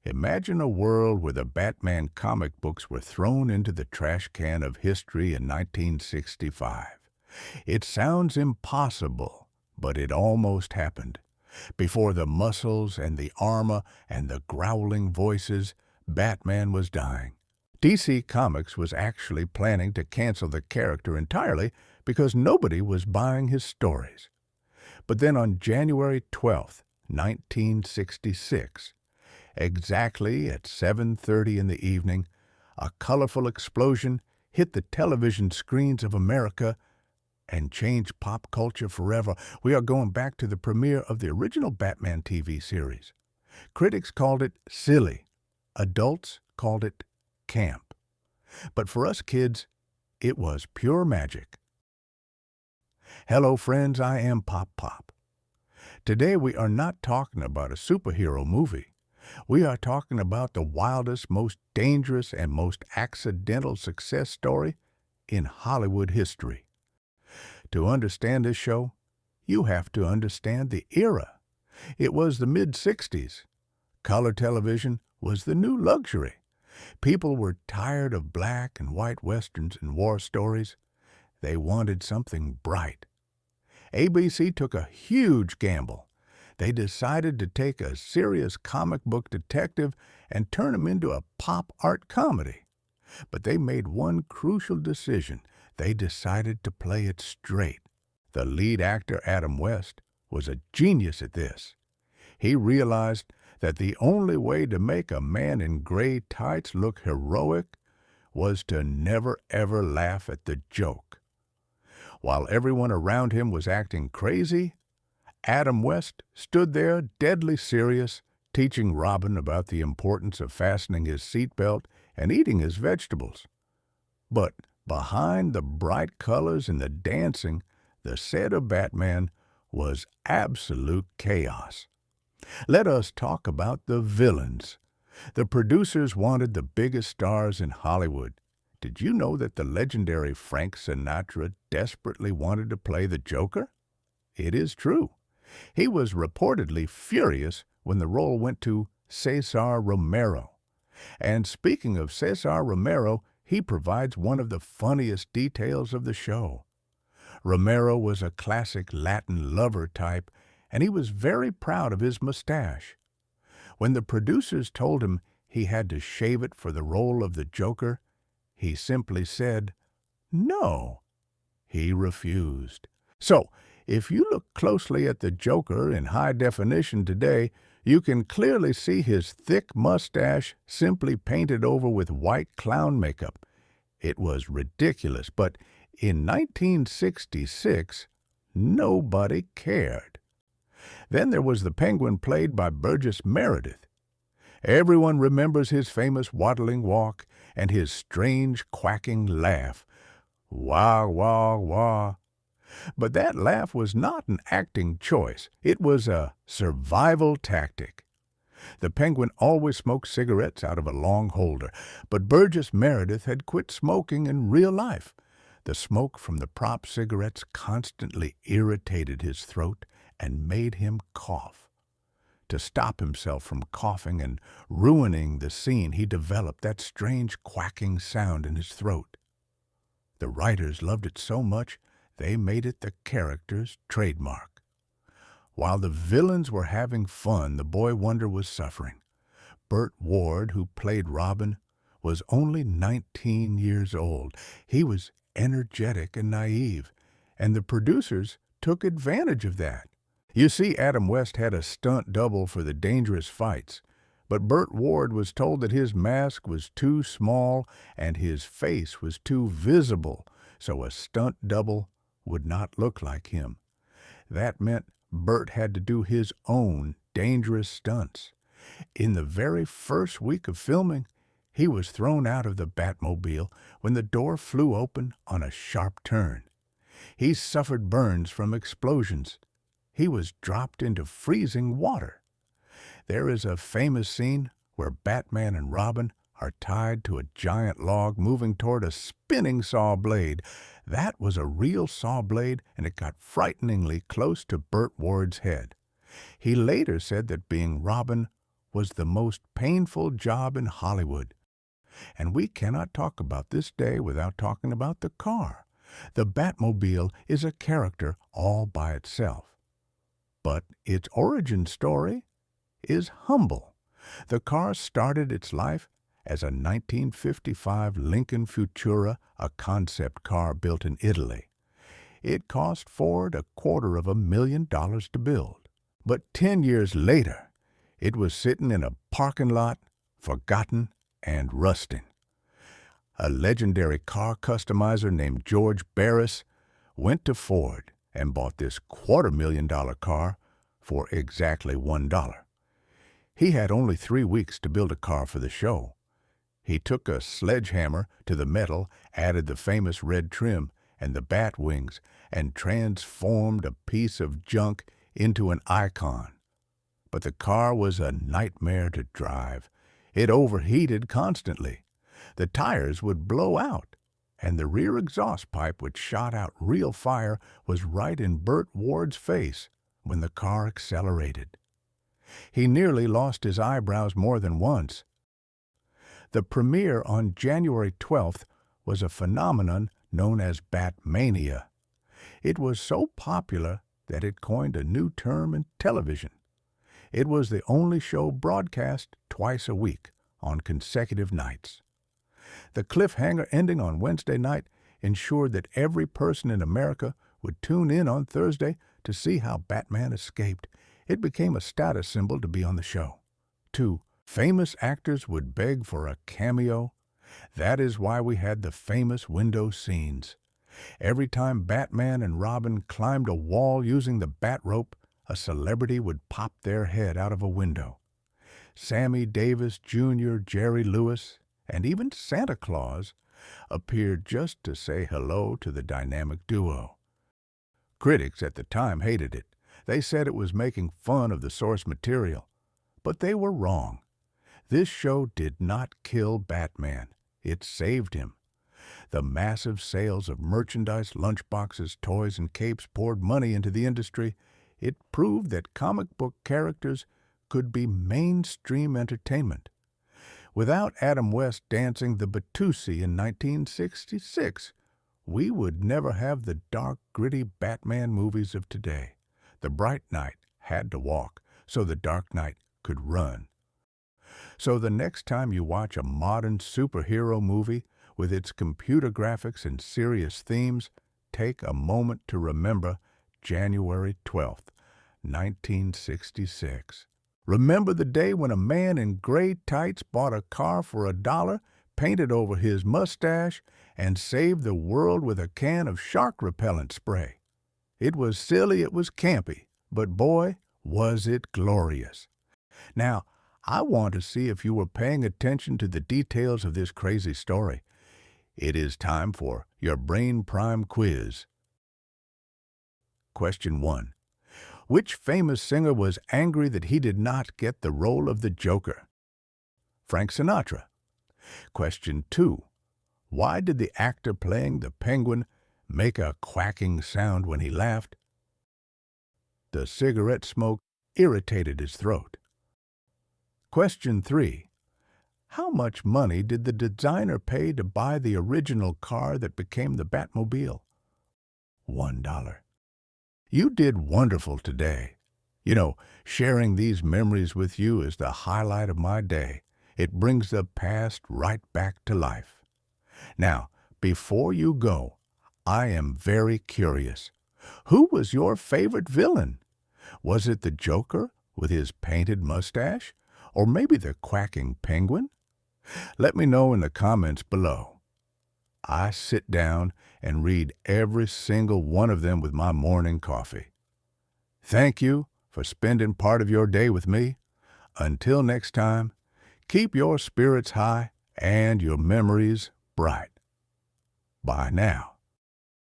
Imagine a world where the Batman comic books were thrown into the trash can of history in 1965. It sounds impossible, but it almost happened. Before the muscles and the armor and the growling voices, Batman was dying. DC Comics was actually planning to cancel the character entirely because nobody was buying his stories. But then on January 12th, 1966, exactly at 7:30 in the evening, a colorful explosion hit the television screens of America and changed pop culture forever. We are going back to the premiere of the original Batman TV series. Critics called it silly. Adults called it camp. But for us kids, it was pure magic. Hello friends, I am Pop Pop. Today we are not talking about a superhero movie. We are talking about the wildest, most dangerous, and most accidental success story in Hollywood history. To understand this show, you have to understand the era. It was the mid-60s. Color television was the new luxury. People were tired of black and white westerns and war stories. They wanted something bright. ABC took a huge gamble. They decided to take a serious comic book detective and turn him into a pop art comedy. But they made one crucial decision. They decided to play it straight. The lead actor, Adam West, was a genius at this. He realized that the only way to make a man in gray tights look heroic was to never ever laugh at the joke. While everyone around him was acting crazy, Adam West stood there deadly serious, teaching Robin about the importance of fastening his seatbelt and eating his vegetables. But behind the bright colors and the dancing, the set of Batman was absolute chaos. Let us talk about the villains. The producers wanted the biggest stars in Hollywood. Did you know that the legendary Frank Sinatra desperately wanted to play the Joker? It is true. He was reportedly furious when the role went to Cesar Romero. And speaking of Cesar Romero, he provides one of the funniest details of the show. Romero was a classic Latin lover type, and he was very proud of his mustache. When the producers told him he had to shave it for the role of the Joker, he simply said, "No." He refused. So, if you look closely at the Joker in high definition today, you can clearly see his thick mustache simply painted over with white clown makeup. It was ridiculous, but in 1966, nobody cared. Then there was the Penguin played by Burgess Meredith. Everyone remembers his famous waddling walk and his strange quacking laugh. Wah, wah, wah. But that laugh was not an acting choice. It was a survival tactic. The Penguin always smoked cigarettes out of a long holder, but Burgess Meredith had quit smoking in real life. The smoke from the prop cigarettes constantly irritated his throat and made him cough. To stop himself from coughing and ruining the scene, he developed that strange quacking sound in his throat. The writers loved it so much, they made it the character's trademark. While the villains were having fun, the boy wonder was suffering. Burt Ward, who played Robin, was only 19 years old. He was energetic and naive, and the producers took advantage of that. You see, Adam West had a stunt double for the dangerous fights, but Burt Ward was told that his mask was too small and his face was too visible, so a stunt double would not look like him. That meant Burt had to do his own dangerous stunts. In the very first week of filming, he was thrown out of the Batmobile when the door flew open on a sharp turn. He suffered burns from explosions. He was dropped into freezing water. There is a famous scene where Batman and Robin are tied to a giant log moving toward a spinning saw blade. That was a real saw blade, and it got frighteningly close to Burt Ward's head. He later said that being Robin was the most painful job in Hollywood. And we cannot talk about this day without talking about the car. The Batmobile is a character all by itself. But its origin story is humble. The car started its life as a 1955 Lincoln Futura, a concept car built in Italy. It cost Ford $250,000 to build. But 10 years later, it was sitting in a parking lot, forgotten and rusting. A legendary car customizer named George Barris went to Ford and bought this $250,000 car for exactly $1. He had only 3 weeks to build a car for the show. He took a sledgehammer to the metal, added the famous red trim and the bat wings, and transformed a piece of junk into an icon. But the car was a nightmare to drive. It overheated constantly. The tires would blow out, and the rear exhaust pipe, which shot out real fire, was right in Burt Ward's face when the car accelerated. He nearly lost his eyebrows more than once. The premiere on January 12th was a phenomenon known as Batmania. It was so popular that it coined a new term in television. It was the only show broadcast twice a week on consecutive nights. The cliffhanger ending on Wednesday night ensured that every person in America would tune in on Thursday to see how Batman escaped. It became a status symbol to be on the show. 2. Famous actors would beg for a cameo. That is why we had the famous window scenes. Every time Batman and Robin climbed a wall using the bat rope, a celebrity would pop their head out of a window. Sammy Davis Jr., Jerry Lewis, and even Santa Claus appeared just to say hello to the dynamic duo. Critics at the time hated it. They said it was making fun of the source material. But they were wrong. This show did not kill Batman. It saved him. The massive sales of merchandise, lunchboxes, toys, and capes poured money into the industry. It proved that comic book characters could be mainstream entertainment. Without Adam West dancing the Batusi in 1966, we would never have the dark, gritty Batman movies of today. The bright knight had to walk, so the dark knight could run. So the next time you watch a modern superhero movie with its computer graphics and serious themes, take a moment to remember January 12th, 1966. Remember the day when a man in gray tights bought a car for $1, painted over his mustache, and saved the world with a can of shark repellent spray. It was silly, it was campy, but boy, was it glorious. Now, I want to see if you were paying attention to the details of this crazy story. It is time for your Brain Prime quiz. Question 1. Which famous singer was angry that he did not get the role of the Joker? Frank Sinatra. Question 2. Why did the actor playing the Penguin make a quacking sound when he laughed? The cigarette smoke irritated his throat. Question 3. How much money did the designer pay to buy the original car that became the Batmobile? $1. You did wonderful today. You know, sharing these memories with you is the highlight of my day. It brings the past right back to life. Now, before you go, I am very curious. Who was your favorite villain? Was it the Joker with his painted mustache? Or maybe the quacking penguin? Let me know in the comments below. I sit down and read every single one of them with my morning coffee. Thank you for spending part of your day with me. Until next time, keep your spirits high and your memories bright. Bye now.